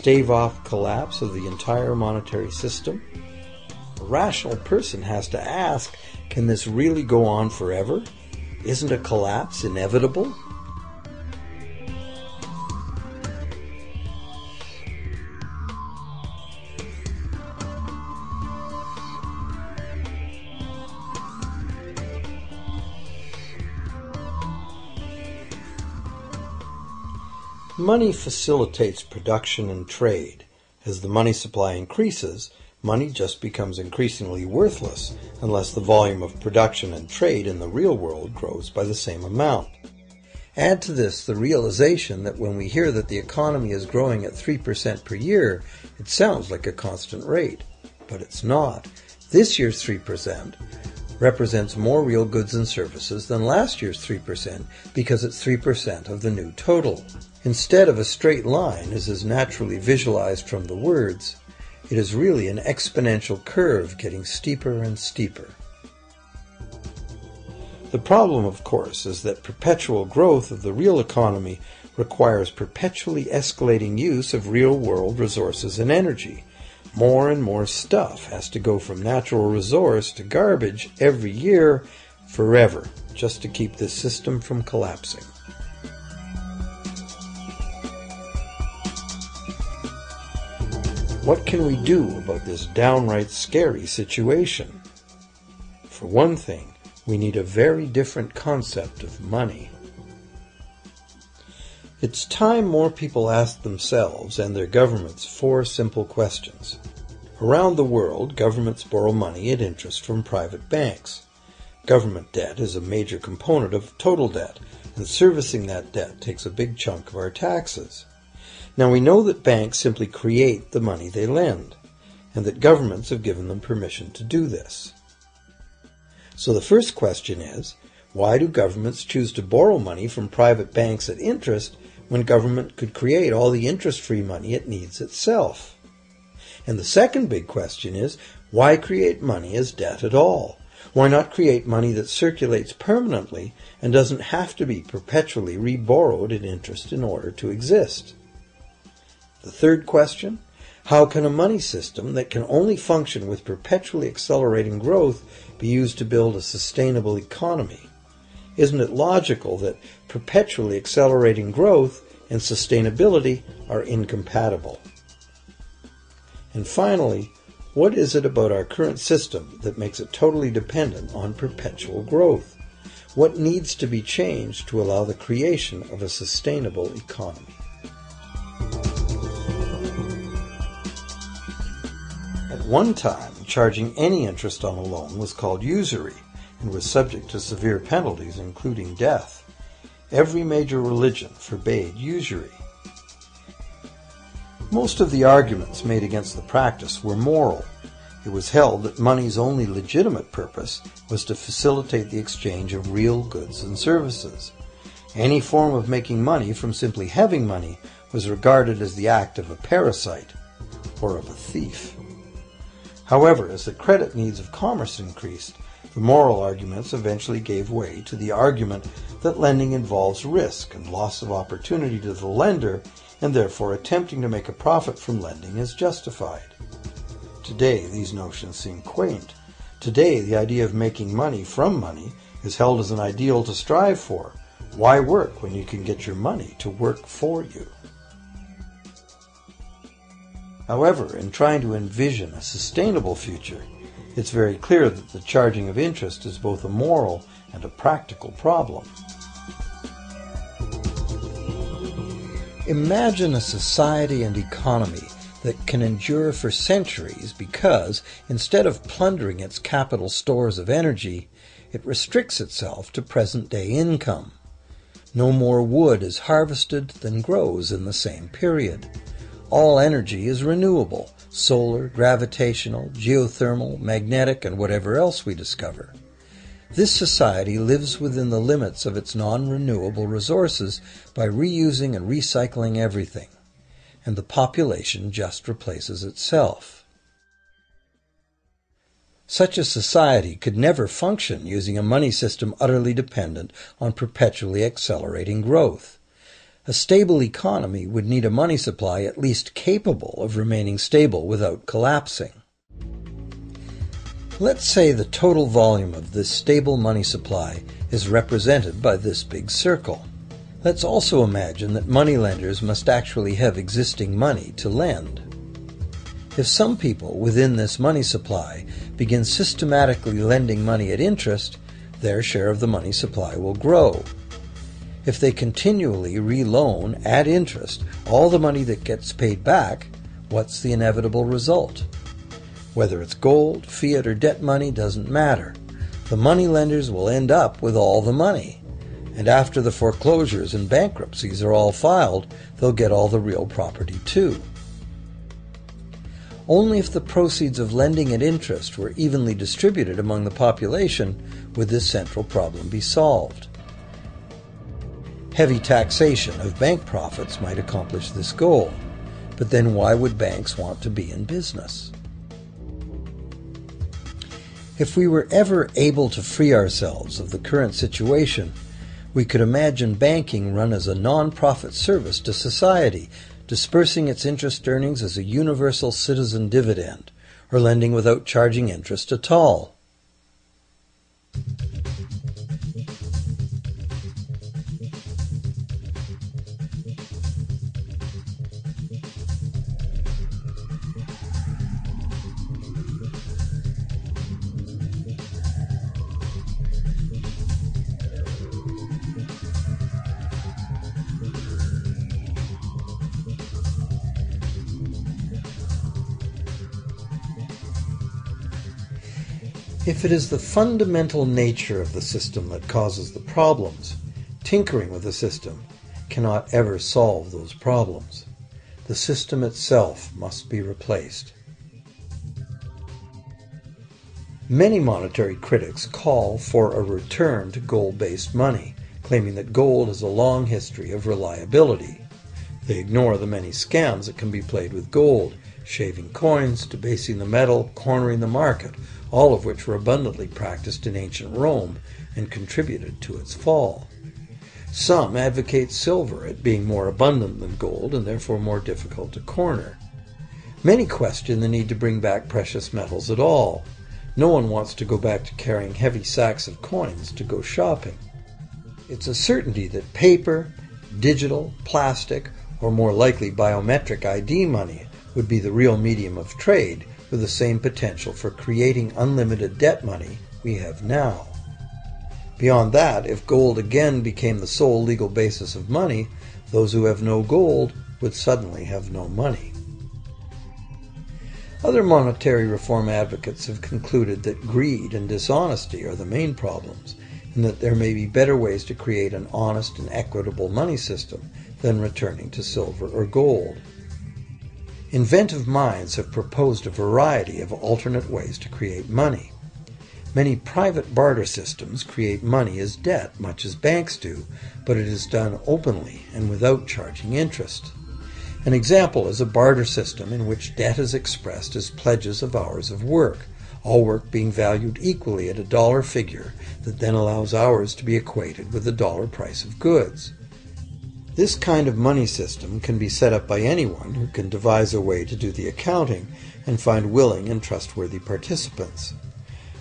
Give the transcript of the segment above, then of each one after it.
stave off collapse of the entire monetary system? A rational person has to ask, can this really go on forever? Isn't a collapse inevitable? Money facilitates production and trade. As the money supply increases, money just becomes increasingly worthless unless the volume of production and trade in the real world grows by the same amount. Add to this the realization that when we hear that the economy is growing at 3% per year, it sounds like a constant rate, but it's not. This year's 3% represents more real goods and services than last year's 3% because it's 3% of the new total. Instead of a straight line, as is naturally visualized from the words, it is really an exponential curve getting steeper and steeper. The problem, of course, is that perpetual growth of the real economy requires perpetually escalating use of real-world resources and energy. More and more stuff has to go from natural resource to garbage every year, forever, just to keep this system from collapsing. What can we do about this downright scary situation? For one thing, we need a very different concept of money. It's time more people ask themselves and their governments 4 simple questions. Around the world, governments borrow money at interest from private banks. Government debt is a major component of total debt, and servicing that debt takes a big chunk of our taxes. Now we know that banks simply create the money they lend, and that governments have given them permission to do this. So the first question is, why do governments choose to borrow money from private banks at interest when government could create all the interest-free money it needs itself? And the second big question is, why create money as debt at all? Why not create money that circulates permanently and doesn't have to be perpetually reborrowed at interest in order to exist? The third question, how can a money system that can only function with perpetually accelerating growth be used to build a sustainable economy? Isn't it logical that perpetually accelerating growth and sustainability are incompatible? And finally, what is it about our current system that makes it totally dependent on perpetual growth? What needs to be changed to allow the creation of a sustainable economy? At one time, charging any interest on a loan was called usury and was subject to severe penalties, including death. Every major religion forbade usury. Most of the arguments made against the practice were moral. It was held that money's only legitimate purpose was to facilitate the exchange of real goods and services. Any form of making money from simply having money was regarded as the act of a parasite or of a thief. However, as the credit needs of commerce increased, the moral arguments eventually gave way to the argument that lending involves risk and loss of opportunity to the lender, and therefore attempting to make a profit from lending is justified. Today, these notions seem quaint. Today, the idea of making money from money is held as an ideal to strive for. Why work when you can get your money to work for you? However, in trying to envision a sustainable future, it's very clear that the charging of interest is both a moral and a practical problem. Imagine a society and economy that can endure for centuries because, instead of plundering its capital stores of energy, it restricts itself to present-day income. No more wood is harvested than grows in the same period. All energy is renewable, solar, gravitational, geothermal, magnetic, and whatever else we discover. This society lives within the limits of its non-renewable resources by reusing and recycling everything, and the population just replaces itself. Such a society could never function using a money system utterly dependent on perpetually accelerating growth. A stable economy would need a money supply at least capable of remaining stable without collapsing. Let's say the total volume of this stable money supply is represented by this big circle. Let's also imagine that moneylenders must actually have existing money to lend. If some people within this money supply begin systematically lending money at interest, their share of the money supply will grow. If they continually re-loan at interest all the money that gets paid back, what's the inevitable result? Whether it's gold, fiat, or debt money doesn't matter. The moneylenders will end up with all the money. And after the foreclosures and bankruptcies are all filed, they'll get all the real property too. Only if the proceeds of lending at interest were evenly distributed among the population would this central problem be solved. Heavy taxation of bank profits might accomplish this goal, but then why would banks want to be in business? If we were ever able to free ourselves of the current situation, we could imagine banking run as a non-profit service to society, dispersing its interest earnings as a universal citizen dividend, or lending without charging interest at all. If it is the fundamental nature of the system that causes the problems, tinkering with the system cannot ever solve those problems. The system itself must be replaced. Many monetary critics call for a return to gold-based money, claiming that gold has a long history of reliability. They ignore the many scams that can be played with gold, shaving coins, debasing the metal, cornering the market, all of which were abundantly practiced in ancient Rome and contributed to its fall. Some advocate silver, it being more abundant than gold and therefore more difficult to corner. Many question the need to bring back precious metals at all. No one wants to go back to carrying heavy sacks of coins to go shopping. It's a certainty that paper, digital, plastic, or more likely biometric ID money would be the real medium of trade, with the same potential for creating unlimited debt money we have now. Beyond that, if gold again became the sole legal basis of money, those who have no gold would suddenly have no money. Other monetary reform advocates have concluded that greed and dishonesty are the main problems, and that there may be better ways to create an honest and equitable money system than returning to silver or gold. Inventive minds have proposed a variety of alternate ways to create money. Many private barter systems create money as debt, much as banks do, but it is done openly and without charging interest. An example is a barter system in which debt is expressed as pledges of hours of work, all work being valued equally at a dollar figure that then allows hours to be equated with the dollar price of goods. This kind of money system can be set up by anyone who can devise a way to do the accounting and find willing and trustworthy participants.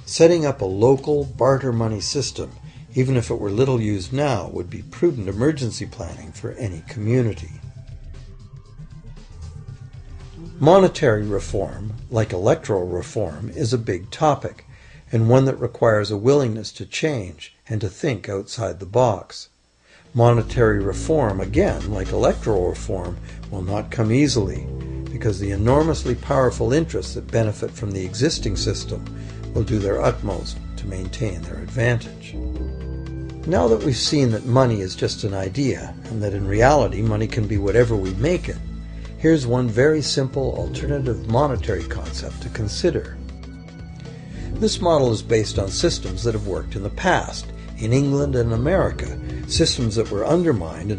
Setting up a local barter money system, even if it were little used now, would be prudent emergency planning for any community. Monetary reform, like electoral reform, is a big topic, and one that requires a willingness to change and to think outside the box. Monetary reform, again, like electoral reform, will not come easily, because the enormously powerful interests that benefit from the existing system will do their utmost to maintain their advantage. Now that we've seen that money is just an idea, and that in reality money can be whatever we make it, here's one very simple alternative monetary concept to consider. This model is based on systems that have worked in the past, in England and America, systems that were undermined and